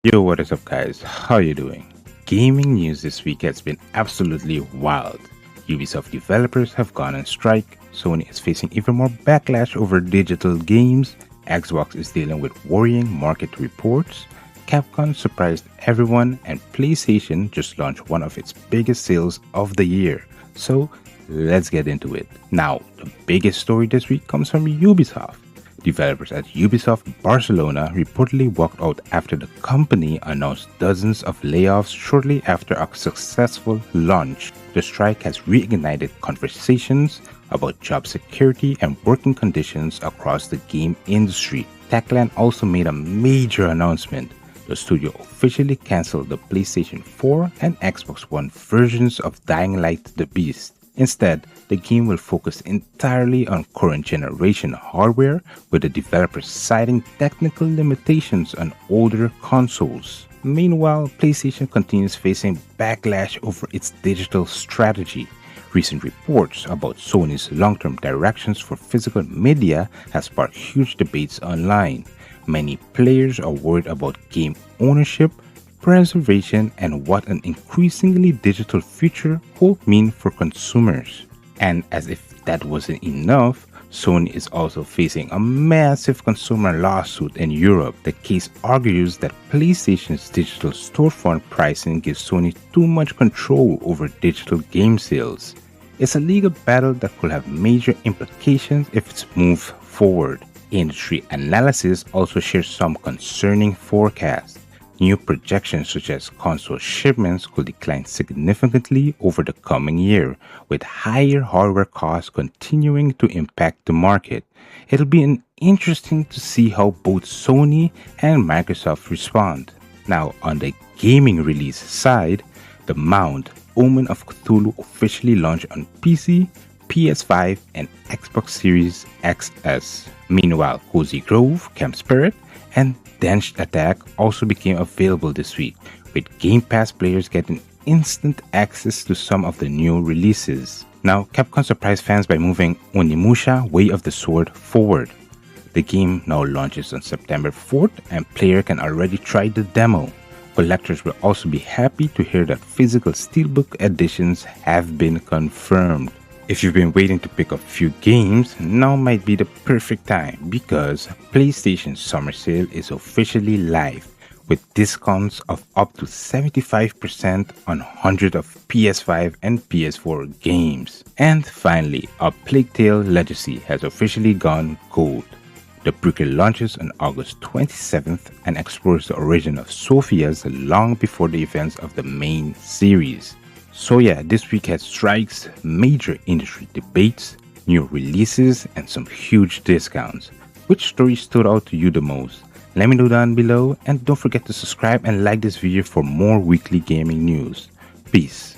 Yo, what is up, guys? How you doing? Gaming news this week has been absolutely wild. Ubisoft developers have gone on strike, Sony is facing even more backlash over digital games, Xbox is dealing with worrying market reports, Capcom surprised everyone, and PlayStation just launched one of its biggest sales of the year. So, let's get into it. Now, the biggest story this week comes from Ubisoft. Developers at Ubisoft Barcelona reportedly walked out after the company announced dozens of layoffs shortly after a successful launch. The strike has reignited conversations about job security and working conditions across the game industry. Techland also made a major announcement. The studio officially canceled the PlayStation 4 and Xbox One versions of Dying Light the Beast. Instead, the game will focus entirely on current generation hardware, with the developers citing technical limitations on older consoles. Meanwhile, PlayStation continues facing backlash over its digital strategy. Recent reports about Sony's long-term directions for physical media has sparked huge debates online. Many players are worried about game ownership, preservation, and what an increasingly digital future will mean for consumers. And as if that wasn't enough, Sony is also facing a massive consumer lawsuit in Europe. The case argues that PlayStation's digital storefront pricing gives Sony too much control over digital game sales. It's a legal battle that could have major implications if it's moved forward. Industry analysis also shares some concerning forecasts. New projections suggest console shipments could decline significantly over the coming year, with higher hardware costs continuing to impact the market. It'll be interesting to see how both Sony and Microsoft respond. Now, on the gaming release side, the Mound, Omen of Cthulhu officially launched on PC, PS5, and Xbox Series XS. Meanwhile, Cozy Grove, Camp Spirit, and Denshed Attack also became available this week, with Game Pass players getting instant access to some of the new releases. Now, Capcom surprised fans by moving Onimusha Way of the Sword forward. The game now launches on September 4th, and players can already try the demo. Collectors will also be happy to hear that physical steelbook editions have been confirmed. If you've been waiting to pick up a few games, now might be the perfect time because PlayStation's summer sale is officially live with discounts of up to 75% on hundreds of PS5 and PS4 games. And finally, A Plague Tale Legacy has officially gone gold. The prequel launches on August 27th and explores the origin of Sophia's long before the events of the main series. So yeah, this week had strikes, major industry debates, new releases, and some huge discounts. Which story stood out to you the most? Let me know down below, and don't forget to subscribe and like this video for more weekly gaming news. Peace.